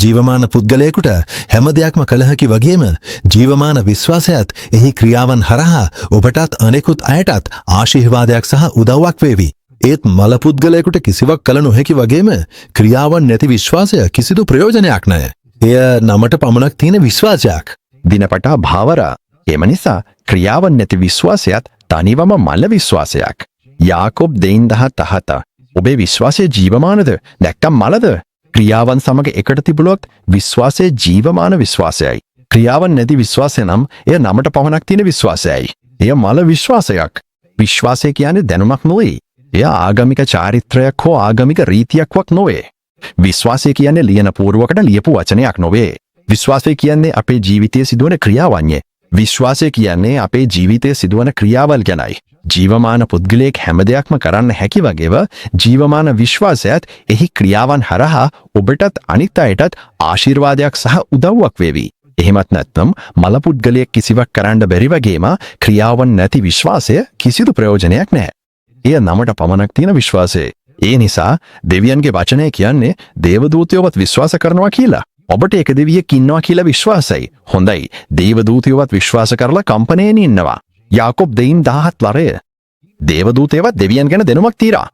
ජීවමාන පුද්ගලයෙකුට හැම දෙයක්ම කළ හැකි වගේම ජීවමාන විශ්වාසයත් එහි ක්‍රියාවන් හරහා ඔබටත් අනෙකුත් අයටත් ආශිර්වාදයක් සහ උදව්වක් වේවි. ඒත් මල පුද්ගලයෙකුට කිසිවක් කළ නොහැකි වගේම ක්‍රියාවන් නැති විශ්වාසය කිසිදු ප්‍රයෝජනයක් නැහැ. එය නමට පමණක් තියෙන විශ්වාසයක්. දිනපතා භාවරා. එම නිසා ක්‍රියාවන් නැති විශ්වාසයත් තනිවම මල විශ්වාසයක්. යාකොබ් 2:17. ඔබේ විශ්වාසය ජීවමානද නැත්නම් මලද? ක්‍රියාවන් සමග එකට තිබුණොත් විශ්වාසය ජීවමාන විශ්වාසයයි. ක්‍රියාවන් නැති විශ්වාසය නම් එය නමට පමණක් තියෙන විශ්වාසයයි. එය මල විශ්වාසයක්. විශ්වාසය කියන්නේ දැනුමක් නොවේ. එය ආගමික චාරිත්‍රයක් හෝ ආගමික රීතියක්වත් නොවේ. විශ්වාසය කියන්නේ ලියන පූර්වකට ලියපු වචනයක් නොවේ. විශ්වාසය කියන්නේ අපේ ජීවිතයේ සිදුවන ක්‍රියාවන්ය. විශ්වාසය කියන්නේ අපේ ජීවිතයේ සිදුවන ක්‍රියාවල් ගැනයි. ජීවමාන පුද්ගලයෙක් හැම දෙයක්ම කරන්න හැකි වගේව ජීවමාන විශ්වාසයත් එහි ක්‍රියාවන් හරහා ඔබටත් අනිත් අයටත් ආශිර්වාදයක් සහ උදව්වක් වේවි. එහෙමත් නැත්නම් මල පුද්ගලයෙක් කිසිවක් කරන්න බැරි වගේම ක්‍රියාවන් නැති විශ්වාසය කිසිදු ප්‍රයෝජනයක් නැහැ. එය නමට පමණක් තියෙන විශ්වාසය. ඒ නිසා දෙවියන්ගේ වචනය කියන්නේ දේවදූතයෝවත් විශ්වාස කරනවා කියලා. ඔබට එක දෙවියෙක් ඉන්නවා කියලා විශ්වාසයි. හොඳයි. දේවදූතයෝවත් විශ්වාස කරලා කම්පණයෙන් ඉන්නවා. යාකොබ් 2:17. දේවදූතයෝවත් දෙවියන් ගැන දැනුමක් තියලා.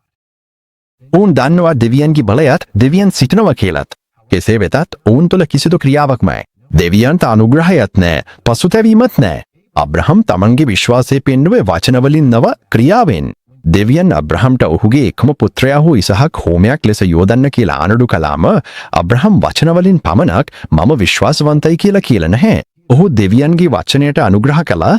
ඔවුන් දන්නවා දෙවියන්ගේ බලයත් දෙවියන් සිටිනවා කියලාත්. කෙසේ වෙතත් ඔවුන් තුළ කිසිදු ක්‍රියාවක් නැහැ. දෙවියන්ට අනුග්‍රහයක් නැහැ. පසුතැවීමක් නැහැ. අබ්‍රහම් තමන්ගේ විශ්වාසය පෙන්නුවේ වචන වලින් නොව ක්‍රියාවෙන්. දෙවියන් අබ්‍රහම්ට ඔහුගේ එකම පුත්‍රයා වූ ඉසහක් හෝමයක් ලෙස යොදන්න කියලා ආණඩු කළාම අබ්‍රහම් වචන වලින් පමණක් මම විශ්වාසවන්තයි කියලා නැහැ. ඔහු දෙවියන්ගේ වචනයට අනුග්‍රහ කළා.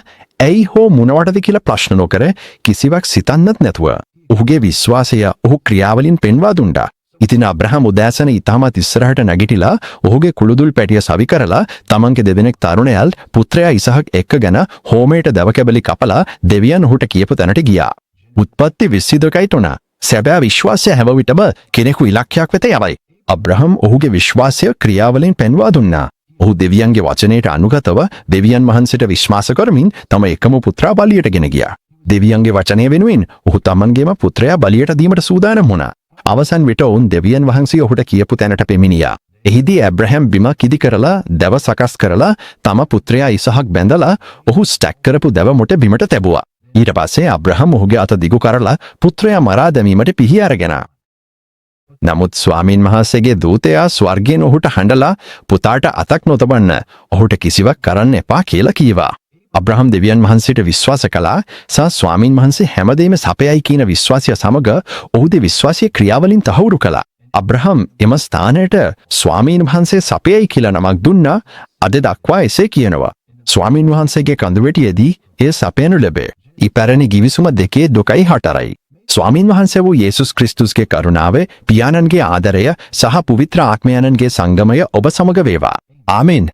ඇයි හෝ මොනවටද කියලා ප්‍රශ්න නොකර කිසිවක් සිතන්නත් නැතුව. ඔහුගේ විශ්වාසය ඔහු ක්‍රියාවලින් පෙන්වා දුන්නා. ඉතින් අබ්‍රහම් උදෑසන ඉතාමත් ඉස්සරහට නැගිටිලා ඔහුගේ කුළුදුල් පැටිය සවි කරලා තමන්ගේ දෙවෙනෙක් තරුණයල් පුත්‍රයා ඉසහක් එක්කගෙන හෝමයට දව කැබලි කපලා දෙවියන් ඔහුට කියපු තැනට ගියා. උත්පත්ති 22:3. සැබෑ විශ්වාසය හැම විටම කෙනෙකු ඉලක්කයක් වෙත යවයි. අබ්‍රහම් ඔහුගේ විශ්වාසය ක්‍රියාවලින් පෙන්වා දුන්නා. ඔහු දෙවියන්ගේ වචනයට අනුගතව දෙවියන් වහන්සේට විශ්වාස කරමින් තම එකම පුත්‍රයා බලියට ගෙන ගියා. දෙවියන්ගේ වචනය වෙනුවෙන් ඔහු තමන්ගේම පුත්‍රයා බලියට දීමට සූදානම් වුණා. අවසන් විට ඔවුන් දෙවියන් වහන්සේ ඔහුට කියපු තැනට පැමිණියා. එහිදී ඇබ්‍රහම් බිම කිදි කරලා දැව සකස් කරලා තම පුත්‍රයා ඉසහක් බැඳලා ඔහු ස්ටැක් කරපු දැව මොට බිමට තැබුවා. ඊට පස්සේ අබ්‍රහම් ඔහුගේ අත දිගු කරලා පුත්‍රයා මරා දැමීමට පිහි අරගෙන. නමුත් ස්වාමීන් වහන්සේගේ දූතයා ස්වර්ගයෙන් ඔහුට හඬලා පුතාට අතක් නොතබන්න ඔහුට කිසිවක් කරන්න එපා කියලා කීවා. අබ්‍රහම් දෙවියන් වහන්සේට විශ්වාස කළා සහ ස්වාමීන් වහන්සේ හැමදේම සපයයි කියන විශ්වාසය සමග ඔහුගේ විශ්වාසීය ක්‍රියාවලින් තහවුරු කළා. අබ්‍රහම් එම ස්ථානයට ස්වාමීන් වහන්සේ සපයයි කියලා නමක් දුන්නා. අද දක්වා එසේ කියනවා. ස්වාමීන් වහන්සේගේ කඳුවැටියේදී එය සපයනු ලැබේ. ඉපැරණි ගිවිසුම 2:4. ස්වාමීන් වහන්සේ වූ යේසුස් ක්‍රිස්තුස්ගේ කරුණාව, පියාණන්ගේ ආදරය සහ පවිත්‍ර ආත්මයන්ගේ සංගමය ඔබ සමග වේවා. ආමෙන්.